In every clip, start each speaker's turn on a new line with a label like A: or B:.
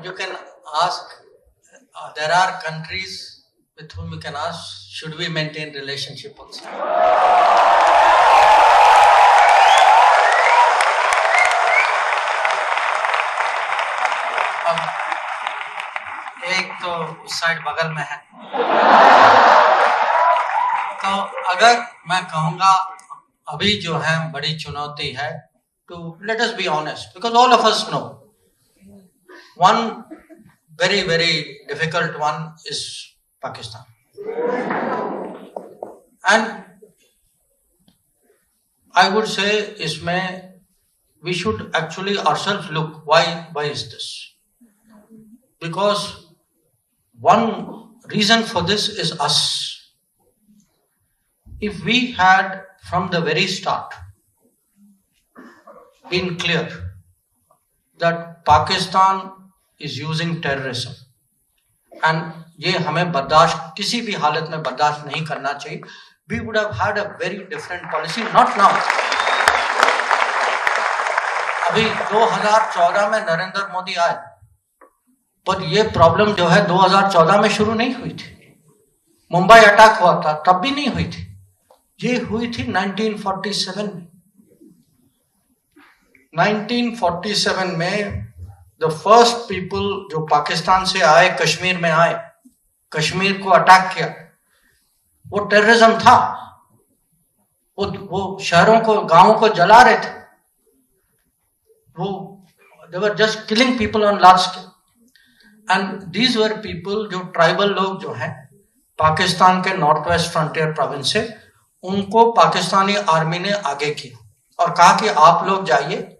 A: you can ask, there are countries with whom you can ask, should we maintain relationship also? अब एक तो उस side बगल में है, तो अगर मैं कहूँगा अभी जो है बड़ी चुनौती है, to let us be honest, because all of us know one very, very difficult one is Pakistan. And I would say isme we should actually ourselves look why is this? Because one reason for this is us. If we had from the very start been clear that Pakistan is using terrorism and ये हमें बर्दाश्त किसी भी हालत में बर्दाश्त नहीं करना चाहिए, we would have had a very different policy, not now. अभी 2014 में नरेंद्र मोदी आए, पर ये प्रॉब्लम जो है 2014 में शुरू नहीं हुई थी. मुंबई अटैक हुआ था तब भी नहीं हुई थी, ये हुई थी 1947 में. 1947 में द फर्स्ट पीपल जो पाकिस्तान से आए, कश्मीर में आए, कश्मीर को अटैक किया, वो टेररिज्म था. वो शहरों को, गांवों को जला रहे थे. वो they were just killing people on large scale. And these were people जो ट्राइबल लोग जो हैं पाकिस्तान के नॉर्थ वेस्ट फ्रंटियर प्रोविंस से, उनको पाकिस्तानी आर्मी ने आगे किया और कहा कि आप लोग जाइए,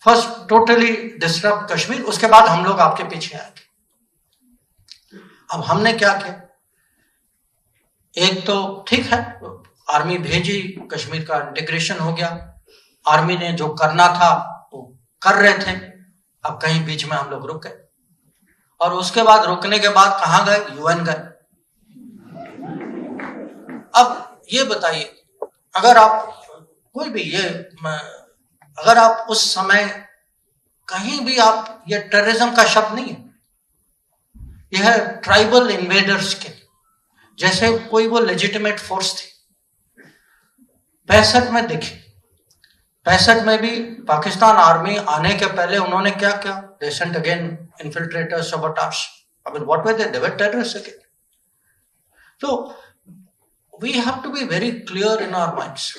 A: फर्स्ट टोटली डिस्टर्ब कश्मीर, उसके बाद हम लोग आपके पीछे आएंगे. अब हमने क्या किया, एक तो ठीक है आर्मी भेजी, कश्मीर का इंटीग्रेशन हो गया, आर्मी ने जो करना था वो कर रहे थे. अब कहीं बीच में हम लोग रुक गए और उसके बाद रुकने के बाद कहां गए, यूएन गए. अब ये बताइए, अगर आप कोई भी अगर आप उस समय कहीं भी आप, ये टेररिज्म का शब्द नहीं है, यह है ट्राइबल इन्वेडर्स के, जैसे कोई वो लेजिटिमेट फोर्स थी. 65 में देखिए, 65 में भी पाकिस्तान आर्मी आने के पहले उन्होंने क्या किया, they sent again infiltrators, sabotage. I mean, what were they? They were terrorists again. So we have to be very clear in our minds.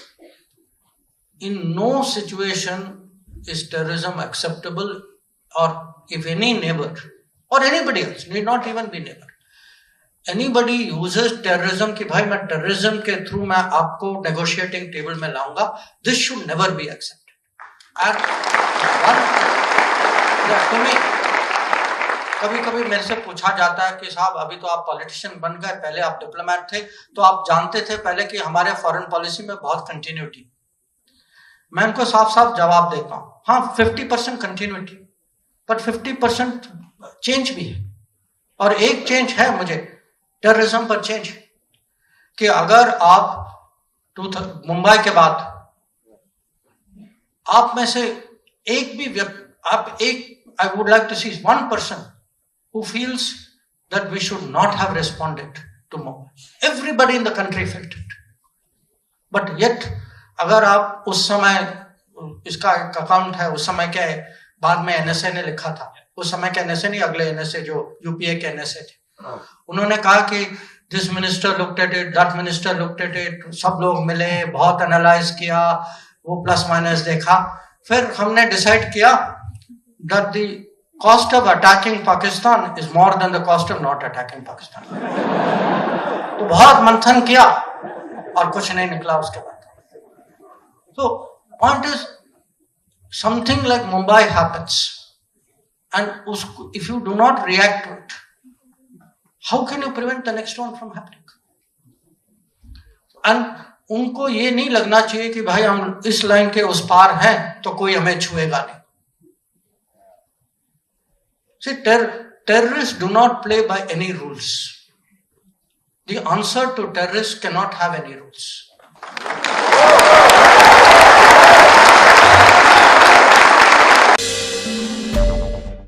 A: In no situation is terrorism acceptable, or if any neighbor or anybody else, need not even be neighbor, anybody uses terrorism कि भाई मैं terrorism के through मैं आपको negotiating table में लाऊंगा, this should never be accepted. And कभी मेरे से पूछा जाता है कि साहब अभी तो आप पॉलिटिशियन बन गए, पहले आप डिप्लोमेट थे, तो आप जानते थे पहले कि हमारे फॉरेन पॉलिसी में बहुत कंटिन्यूटी. मैं उनको साफ साफ जवाब देता हूं, हाँ 50% कंटिन्यूटी, पर 50% चेंज भी है. और एक चेंज है मुझे टेररिज्म पर चेंज, कि अगर आप मुंबई के बाद आप में से एक भी व्यक्ति, आप एक, I would like to see one person who feels that we should not have responded to Mumbai. Everybody in the country felt it. But yet, अगर आप उस समय, इसका एक अकाउंट है, उस समय के बाद में एनएसए ने लिखा था, उस समय के एनएसए नहीं, अगले एनएसए जो यूपीए के एनएसए थे, उन्होंने कहा कि this minister looked at it, that minister looked at it, सब लोग मिले, बहुत एनालाइज किया, वो प्लस माइनस देखा, फिर हमने डिसाइड किया that the cost of attacking Pakistan is more than the cost of not attacking Pakistan. तो बहुत मंथन किया और कुछ नहीं निकला उसके बाद. So point is, something like Mumbai happens, and if you do not react to it, how can you prevent the next one from happening? And उनको ये नहीं लगना चाहिए कि भाई हम इस लाइन के उस पार हैं तो कोई हमें छुएगा नहीं. See, terrorists do not play by any rules. The answer to terrorists cannot have any rules.